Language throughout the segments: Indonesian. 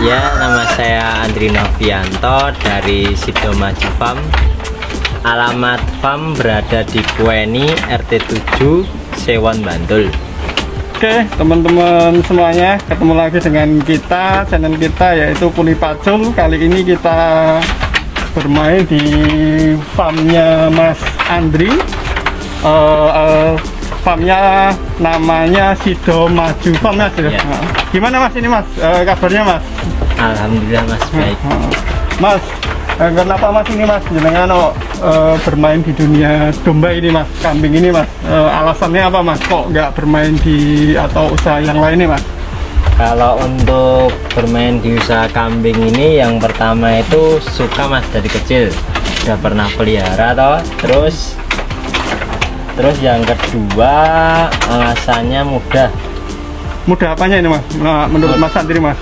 Ya, nama saya Andri Novianto dari Sidomaju Farm. Alamat farm berada di Kueni, RT 7, Sewon, Bantul. Oke, teman-teman semuanya, ketemu lagi dengan kita, channel kita yaitu Kuli Pacul. Kali ini kita bermain di farmnya Mas Andri. Farmnya namanya Sidomaju Farm, Mas. Ya. Gimana Mas ini Mas, kabarnya Mas? Alhamdulillah Mas, baik. Mas, kenapa Mas ini Mas jenengan bermain di dunia domba ini Mas, kambing ini Mas? Alasannya apa Mas? Kok nggak bermain di atau usaha yang lain nih Mas? Kalau untuk bermain di usaha kambing ini, yang pertama itu suka Mas dari kecil, udah pernah pelihara toh. Terus yang kedua alasannya mudah. Mudah apanya ini Mas? Nah, menurut Mas Andri Mas?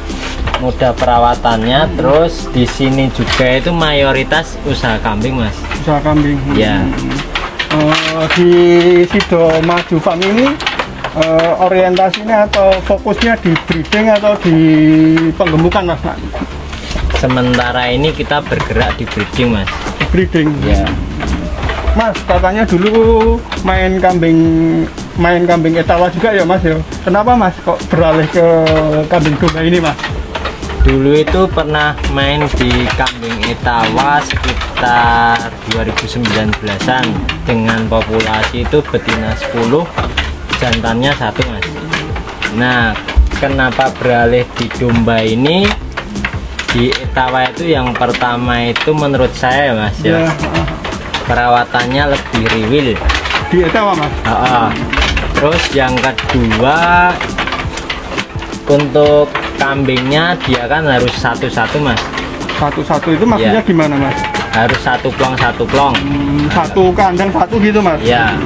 Mudah perawatannya, terus di sini juga itu mayoritas usaha kambing Mas. Usaha kambing. Ya. Di Sidomaju Farm ini orientasinya atau fokusnya di breeding atau di penggemukan Mas? Sementara ini kita bergerak di breeding Mas. Di breeding. Ya. Mas, katanya dulu main kambing etawa juga ya Mas ya. Kenapa Mas kok beralih ke kambing domba ini Mas? Dulu itu pernah main di kambing etawa sekitar 2019-an dengan populasi itu betina 10, jantannya 1 Mas. Nah, kenapa beralih di domba ini? Di etawa itu yang pertama itu menurut saya Mas ya, perawatannya lebih riwil di etawa Mas. Terus yang kedua, untuk kambingnya dia kan harus satu-satu Mas. Satu-satu itu maksudnya Ya. gimana Mas? Harus satu plong. Satu kandang satu gitu Mas? Ya.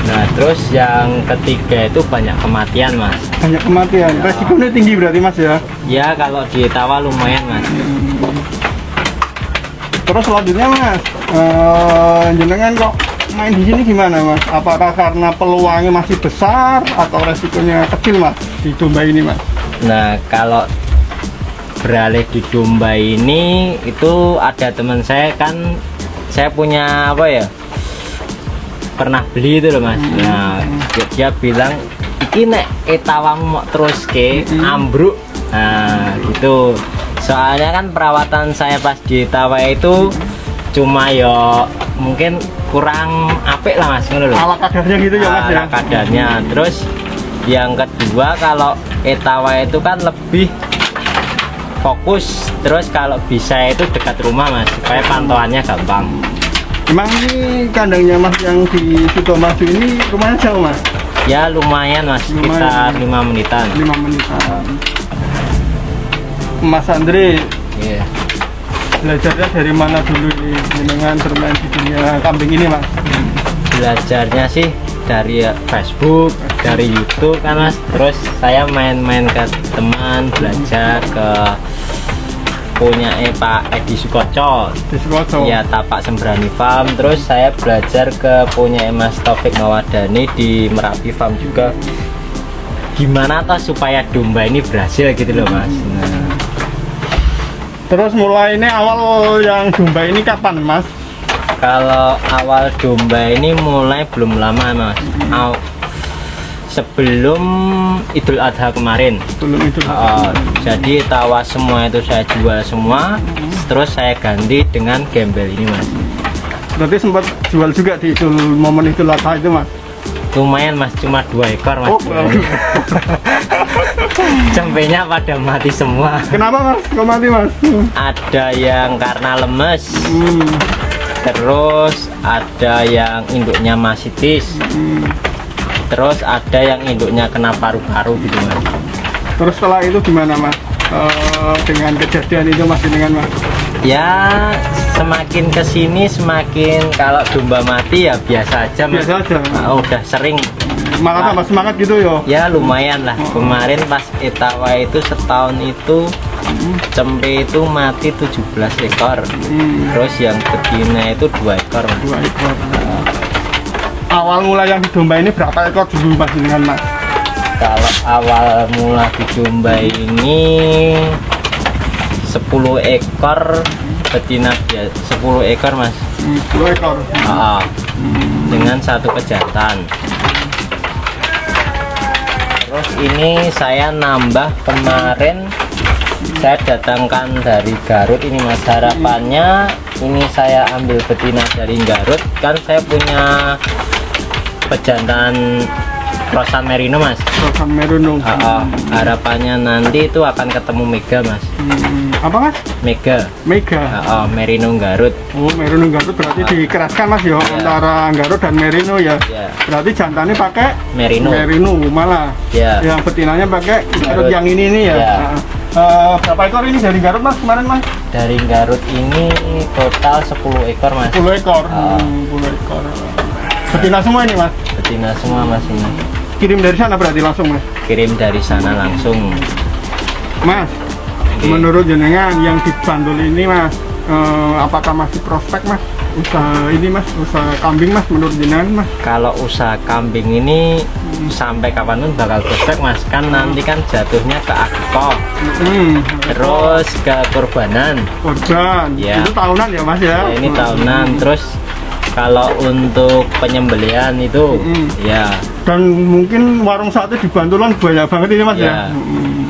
Nah, terus yang ketiga itu banyak kematian Mas. Banyak kematian. Resikonya tinggi berarti Mas ya? Ya, kalau di etawa lumayan Mas. Terus selanjutnya Mas, jenengan kok main di sini gimana Mas? Apakah karena peluangnya masih besar atau resikonya kecil Mas di domba ini Mas? Nah, kalau beralih di domba ini itu ada teman saya kan, saya punya apa ya, pernah beli itu loh Mas. Nah, dia bilang iki nek etawamu mau terus ke ambruk. Nah, gitu. Soalnya kan perawatan saya pas di etawa itu cuma ya mungkin kurang apik lah Mas, ngono lho. Ala kadarnya gitu ya Mas ya? Ala kadarnya. Terus yang kedua, kalau etawa itu kan lebih fokus, terus kalau bisa itu dekat rumah Mas, supaya pantauannya gampang. Emang ini kandangnya Mas yang di Sidomaju ini rumahnya jauh Mas? Ya lumayan Mas, sekitar 5 menitan. 5 menitan. Mas Andri, Iya. belajarnya dari mana dulu ini dengan bermain di dunia kambing ini Mas? Belajarnya sih dari Facebook, dari YouTube kan Mas. Terus saya main-main ke teman, belajar ke punya Pak Edi Sukoco. Di Sukoco. Ya, Tapak Sembrani Farm. Terus saya belajar ke punya Mas Taufik Mawadani di Merapi Farm juga. Gimana toh supaya domba ini berhasil gitu loh Mas. Nah, terus mulai ini awal yang domba ini kapan Mas? kalau awal domba ini mulai belum lama Mas. Sebelum Idul Adha kemarin. Belum itu. Jadi tawa semua itu saya jual semua, terus saya ganti dengan gembel ini Mas. Berarti sempat jual juga di momen Idul Adha itu Mas? Lumayan Mas, cuma 2 ekor Mas. Oh, Cempenya pada mati semua. kenapa Mas? Kok mati Mas? Ada yang karena lemes, terus ada yang induknya masitis, terus ada yang induknya kena paru-paru gitu Mas. Terus setelah itu gimana Mas? Dengan kejadian itu Mas dengan Mas? Ya semakin kesini semakin, kalau domba mati ya biasa aja Mas. Biasa aja. Udah sering. Malah tambah semangat gitu ya? Ya lumayan lah. Kemarin pas etawa itu setahun itu cempe itu mati 17 ekor. Terus yang betina itu 2 ekor Mas. 2 ekor. Awal mula yang di domba ini berapa ekor dulu Mas dengan Mas? Kalau awal mula di domba ini 10 ekor betina dia 10 ekor mas. 10 ekor. Dengan satu pejantan. Terus ini saya nambah kemarin saya datangkan dari Garut ini mas. Harapannya ini saya ambil betina dari Garut, kan saya punya pejantan Crossan Merino mas. Crossan Merino. Harapannya nanti itu akan ketemu Mega mas. Apa mas? Mega. Merino Garut. Oh, Merino Garut berarti dikeraskan mas ya, antara Garut dan Merino ya. Berarti jantannya pakai Merino malah. Yang betinanya pakai Garut yang ini nih ya. Berapa ekor ini dari Garut mas kemarin mas? Dari Garut ini total 10 ekor mas. 10 ekor. 10 ekor. Betina semua ini mas? Betina semua mas ini. Kirim dari sana berarti langsung mas? Kirim dari sana langsung. Mas, menurut jenengan yang dibandul ini mas, apakah masih prospek mas? Usaha ini mas, usaha kambing mas menurut jenengan mas? Kalau usaha kambing ini sampai kapanpun bakal prospek mas, kan nanti kan jatuhnya ke akikah, terus ke kurban. Itu tahunan ya mas ya? Ini tahunan. Terus kalau untuk penyembelihan itu ya. Dan mungkin warung sate di Bantulan banyak banget ini mas ya?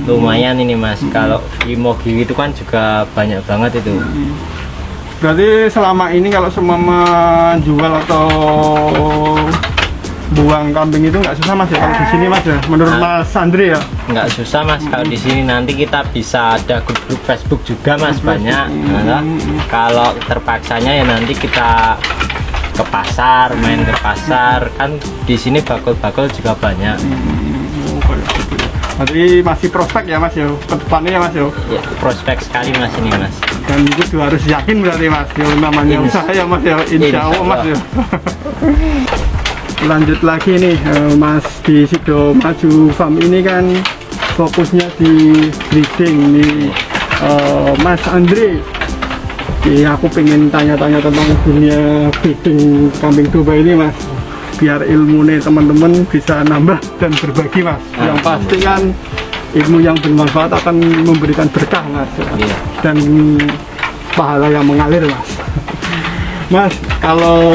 Lumayan ini mas. Kalau di Mogi itu kan juga banyak banget itu. Berarti selama ini kalau semua menjual atau buang kambing itu nggak susah mas ya kalau di sini mas ya? Menurut Mas Andre ya? Nggak susah mas. Kalau di sini nanti kita bisa ada grup Facebook juga mas, banyak. Kalau terpaksanya ya nanti kita ke pasar, main ke pasar, kan di sini bakul-bakul juga banyak. Berarti masih prospek ya mas ya, ke depannya ya mas ya? Ya, prospek sekali mas ini mas. Dan itu harus yakin berarti mas, ya namanya usaha ya mas ya, insya Allah mas ya. Lanjut lagi nih mas, di Sido Maju Farm ini kan fokusnya di breeding nih. Mas Andre, aku pengen tanya-tanya tentang dunia breeding kambing domba ini mas, biar ilmunya teman-teman bisa nambah dan berbagi mas. Yang pasti kan ilmu yang bermanfaat akan memberikan berkah mas, dan pahala yang mengalir mas. Mas, kalau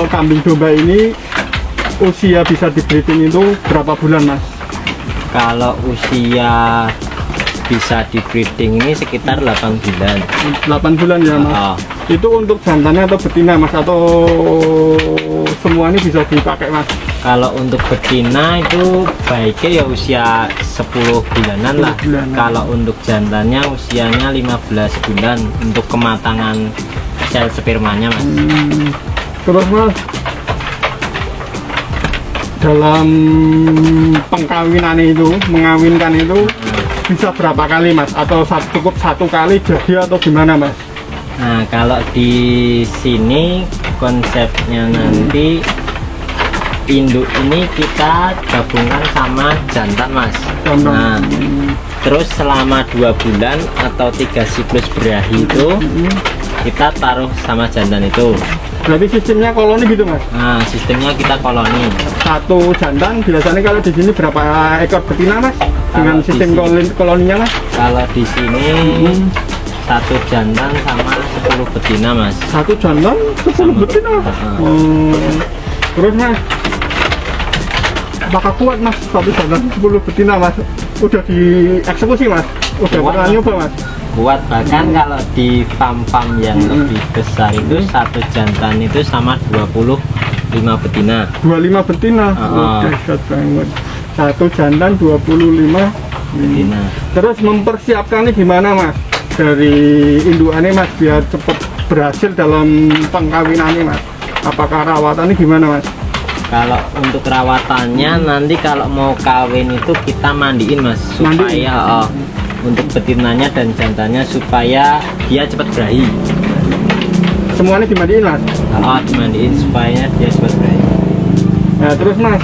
kambing domba ini usia bisa di breeding itu berapa bulan mas? Kalau usia bisa di breeding ini sekitar 8 bulan. 8 bulan ya mas? Itu untuk jantannya atau betina mas? Atau semua ini bisa dipakai mas? Kalau untuk betina itu baiknya ya usia 10 bulanan lah. Kalau untuk jantannya usianya 15 bulan untuk kematangan sel spermanya mas. Terus mas, dalam pengkawinan itu, mengawinkan itu bisa berapa kali mas? Atau cukup satu kali jadi atau gimana mas? Nah kalau di sini konsepnya nanti induk ini kita gabungkan sama jantan mas. Nah terus selama 2 bulan atau 3 siklus berahi itu kita taruh sama jantan itu. Berarti sistemnya koloni gitu mas? Nah sistemnya kita koloni. Satu jantan biasanya kalau di sini berapa ekor betina mas? Dengan sistem koloninya mas? Kalau di sini satu jantan sama 10 betina mas. Satu jantan 10 betina? Terus mas, apakah kuat mas satu jantan 10 betina mas? Udah dieksekusi mas? Udah pernah nyoba mas? Kuat, bahkan kalau di farm-farm yang lebih besar itu satu jantan itu sama 25 betina. 25 betina? Dahsyat banget. Satu jantan 25 betina. Terus mempersiapkannya gimana mas? Dari indukannya mas biar cepat berhasil dalam pengkawinannya mas? Apakah rawatannya gimana mas? Kalau untuk rawatannya nanti kalau mau kawin itu kita mandiin mas, supaya untuk betinanya dan jantannya supaya dia cepat berahi. Semuanya dimandiin mas? Dimandiin supaya dia cepat berahi. Nah terus mas,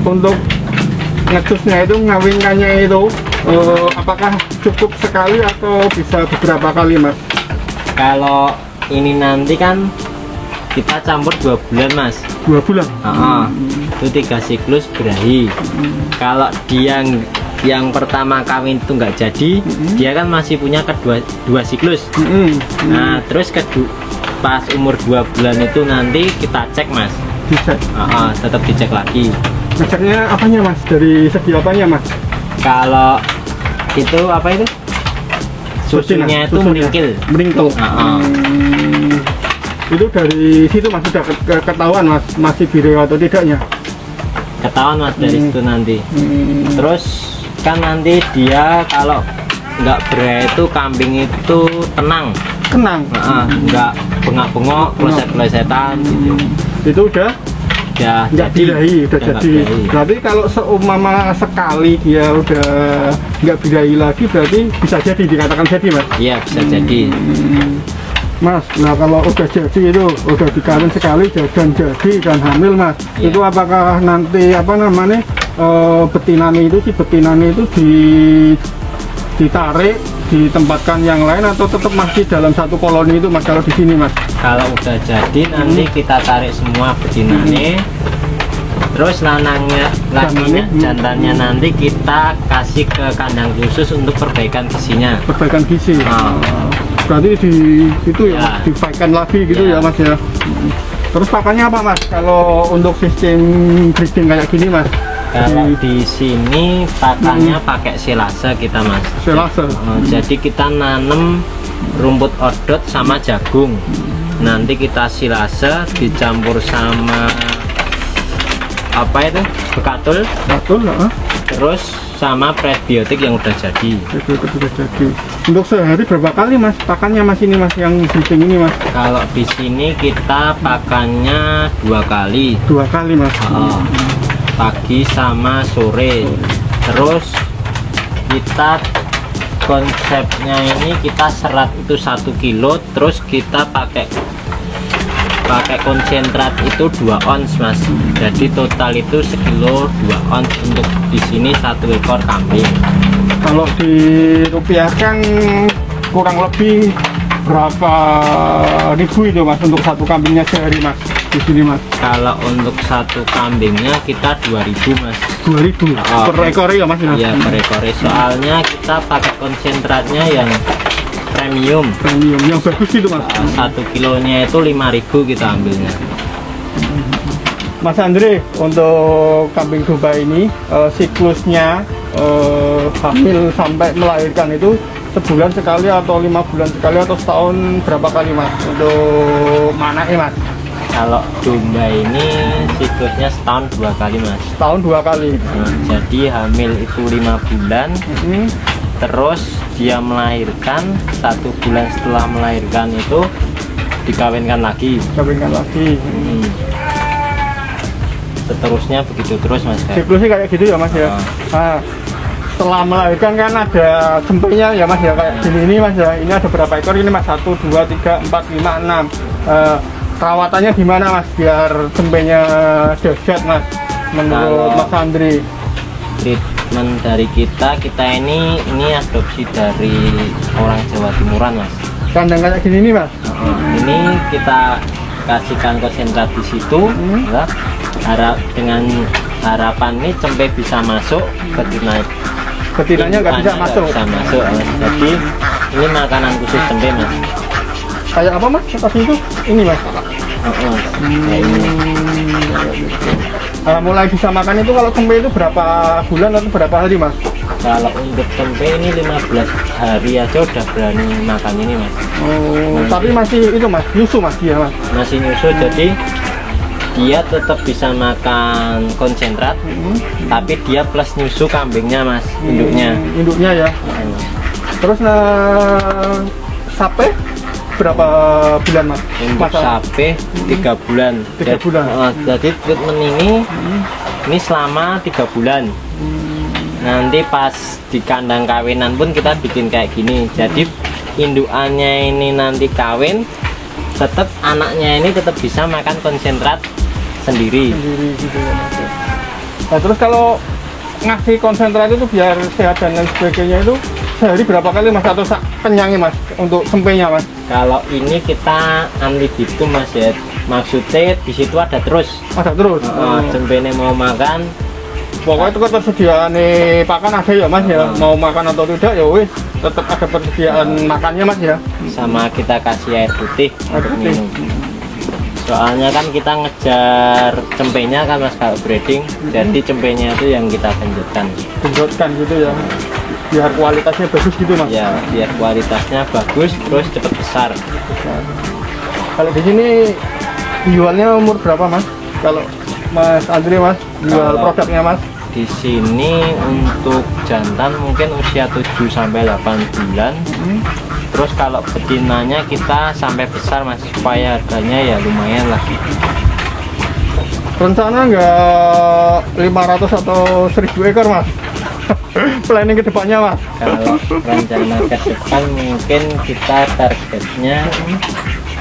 untuk ngecusnya itu, ngawinkannya itu apakah cukup sekali atau bisa beberapa kali mas? Kalau ini nanti kan kita campur 2 bulan mas. 2 bulan? Itu 3 siklus berahi. Kalau dia yang pertama kawin itu nggak jadi, dia kan masih punya dua siklus. Nah terus pas umur 2 bulan itu nanti kita cek mas, Dicek. tetap dicek lagi. Ngeceknya apanya mas? Dari segi apanya mas? Kalau itu apa itu? Susunya itu meringkil. Meringkil. Itu dari situ mas sudah ketahuan mas masih bireo atau tidaknya? Ketahuan mas dari situ nanti. Terus kan nanti dia kalau nggak berai itu kambing itu tenang. Nggak bengak-bengok, kleset-klesetan gitu. Itu udah nggak birahi, udah jadi. Berarti kalau seumpama sekali dia udah nggak birahi lagi, berarti bisa jadi dikatakan jadi mas? Iya bisa jadi. Mas, nah kalau udah jadi itu udah dikawin sekali dan jadi dan hamil mas, itu apakah nanti apa namanya betinanya itu ditarik ditempatkan yang lain atau tetap masih dalam satu koloni itu mas kalau di sini mas? Kalau udah jadi nanti kita tarik semua betinanya, terus jantannya nanti kita kasih ke kandang khusus untuk perbaikan gizinya. Perbaikan gizi. Berarti itu ya difaikan lagi gitu ya mas ya. Terus pakannya apa mas? Kalau untuk sistem breeding kayak gini mas? Kalau di sini pakannya pakai silase kita mas. Silase. Jadi kita nanam rumput odot sama jagung. Nanti kita silase dicampur sama apa itu? Bekatul. Terus sama prebiotik yang udah jadi. Untuk sehari berapa kali mas pakannya mas ini mas yang breeding ini mas? Kalau di sini kita pakannya 2 kali. 2 kali mas. Pagi sama sore. Terus kita konsepnya ini kita serat itu 1 kilo, terus kita pakai konsentrat itu 2 ons mas. Jadi total itu 1 kilo 2 ons untuk di sini 1 ekor kambing. Kalau dirupiahkan kurang lebih berapa ribu itu mas untuk satu kambingnya sehari mas di sini mas? Kalau untuk satu kambingnya kita 2.000 mas. 2.000 per ekor ya mas? Iya per ekor. Soalnya kita pakai konsentratnya yang premium yang bagus itu mas. 1 kilonya itu 5.000 kita ambilnya. Mas Andre, untuk kambing domba ini siklusnya hamil sampai melahirkan itu sebulan sekali atau 5 bulan sekali atau setahun berapa kali mas untuk manaknya mas? Kalau domba ini siklusnya setahun 2 kali mas. Setahun 2 kali. Jadi hamil itu 5 bulan. Terus dia melahirkan 1 bulan setelah melahirkan itu dikawinkan lagi. Seterusnya begitu terus mas. Siklusnya kayak gitu ya mas ya. Setelah melahirkan kan ada cempenya ya mas ya kayak gini mas ya. Ini ada berapa ekor ini mas? 1, 2, 3, 4, 5, 6. Perawatannya gimana mas biar cempenya dahsyat mas menurut Mas Andri? Treatment dari kita ini adopsi dari orang Jawa Timuran mas. Kandang kayak gini nih mas? Ini kita kasihkan konsentrat di situ. Dengan harapan ini cempe bisa masuk, betinanya nggak bisa masuk. Jadi ini makanan khusus cempe mas. Kayak apa mas? Kasih itu? Ini mas? Kayak ini. Mulai bisa makan itu kalau cempe itu berapa bulan atau berapa hari mas? Kalau untuk tempe ini 15 hari aja udah berani makan ini mas. Tapi masih itu mas, nyusu mas dia mas? Masih nyusu, jadi dia tetap bisa makan konsentrat, tapi dia plus nyusu kambingnya mas, induknya ya. Terus sapi berapa bulan mas? Untuk sapi 3 bulan. 3 bulan. Jadi treatment ini selama 3 bulan. Nanti pas di kandang kawinan pun kita bikin kayak gini. Jadi indukannya ini nanti kawin, tetap anaknya ini tetap bisa makan konsentrat sendiri gitu ya mas. Nah terus kalau ngasih konsentrat itu biar sehat dan lain sebagainya itu sehari berapa kali mas atau kenyangnya mas untuk cempenya mas? Kalau ini kita unlimited mas ya, maksudnya di situ ada terus. Ada terus. Cempenya mau makan Pokoknya itu ketersediaan pakan ada ya mas ya, mau makan atau tidak ya wis tetap ada persediaan makannya mas ya. Sama kita kasih air putih Air untuk putih. minum. Soalnya kan kita ngejar cempenya kan mas kalau breeding, jadi cempenya itu yang kita genjotkan. Genjotkan gitu ya, biar kualitasnya bagus gitu mas. Ya, biar kualitasnya bagus, terus cepat besar. Kalau di sini jualnya umur berapa mas? Kalau Mas Andri mas jual Kalau- produknya mas? Di sini untuk jantan mungkin usia 7 sampai 8 bulan. Terus kalau betinanya kita sampai besar mas, supaya harganya ya lumayan lah. Rencana nggak 500 atau 1000 ekor mas? Planning ke depannya mas? Kalau rencana ke depan mungkin kita targetnya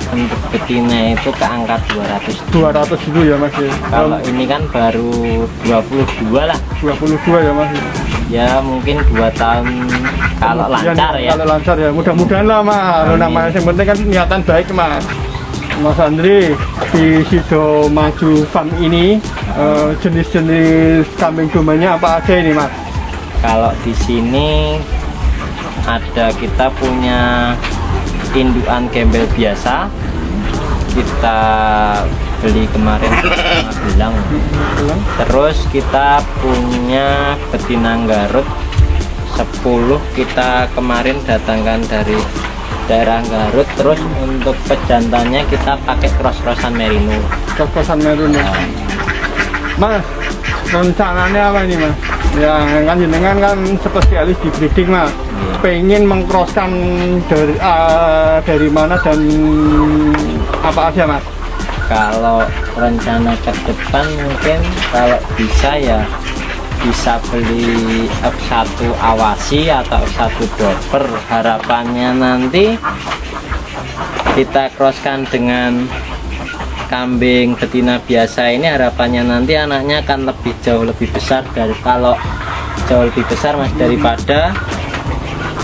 untuk betina itu ke angka 200. 200 gitu ya mas ya? Kalau ini kan baru 22 lah, 22 ya mas? ya mungkin 2 tahun kalau Kemudian lancar ya. Kalau lancar ya, mudah-mudahan lah mas. Amin. Namanya yang penting kan niatan baik mas. Mas Andri di Sido Maju Farm ini jenis-jenis kambing dombanya apa aja ini mas? Kalau di sini ada, kita punya indukan gembel biasa, kita beli kemarin di Magelang. Terus kita punya betina Garut 10, kita kemarin datangkan dari daerah Garut. Terus untuk pejantannya kita pakai cross-crossan merino. Kos-kosan Merun ya. Mas, rencananya apa ini mas? Ya kan jenengan kan spesialis di breeding mas. Pengen mengcrosskan dari mana dan apa aja mas? Kalau rencana ke depan mungkin kalau bisa ya bisa beli F1 awasi atau F1 doper. Harapannya nanti kita crosskan dengan kambing betina biasa ini, harapannya nanti anaknya akan lebih jauh lebih besar dari, kalau jauh lebih besar mas daripada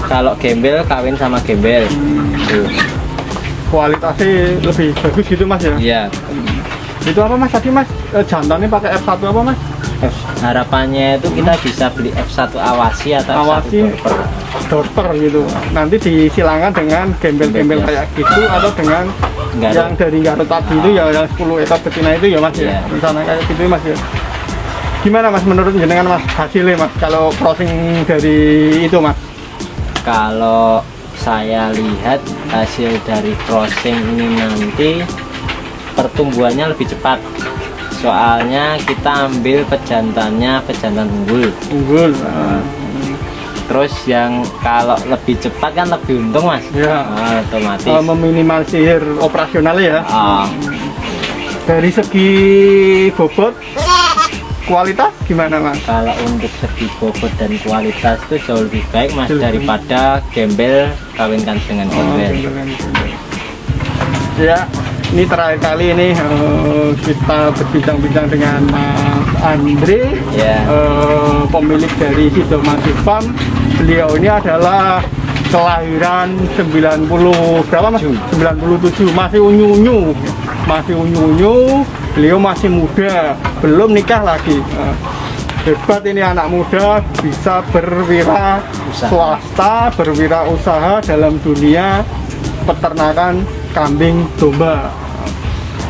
kalau gembel kawin sama gembel. Tuh. Kualitasnya lebih bagus gitu mas ya? Iya. Itu apa mas tadi mas? Jantannya pakai F1 apa mas? Harapannya itu kita bisa beli F1 awasi atau Awasi F1 doper. doper gitu. Nanti disilangkan dengan gembel-gembel Gembel kayak gitu atau dengan Garut. yang dari Garut tadi itu ya, yang 10 ekor betina itu ya mas ya. Iya. Rencana kayak gitu ya, mas ya. Gimana mas menurut jenengan mas hasilnya mas kalau crossing dari itu mas? Kalau saya lihat hasil dari crossing ini nanti pertumbuhannya lebih cepat. Soalnya kita ambil pejantannya pejantan unggul. Unggul. Terus yang kalau lebih cepat kan lebih untung mas. Ya. Otomatis. Meminimalisir operasional ya. Ah, Dari segi bobot kualitas gimana mas? kalau untuk segi bobot dan kualitas itu jauh lebih baik mas Jauh lebih- daripada gembel kawinkan dengan gembel. Ya, ini terakhir kali ini kita berbincang-bincang dengan Mas Andri, Ya. pemilik dari Sido Maju Farm. Beliau ini adalah kelahiran 90 berapa mas? 97, masih unyu-unyu, beliau masih muda, belum nikah lagi. Hebat ini anak muda, bisa berwira Usaha. swasta, berwirausaha dalam dunia peternakan kambing domba.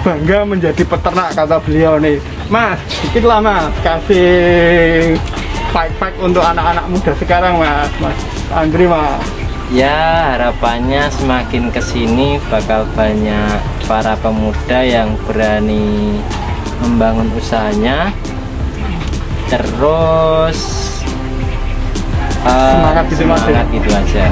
Bangga menjadi peternak kata beliau nih. Mas, dikit lah mas, kasih pack untuk anak-anak muda sekarang mas. Mas Andri mas. Ya, harapannya semakin kesini bakal banyak para pemuda yang berani membangun usahanya. Terus Semangat gitu, Mas, ya? semangat gitu aja.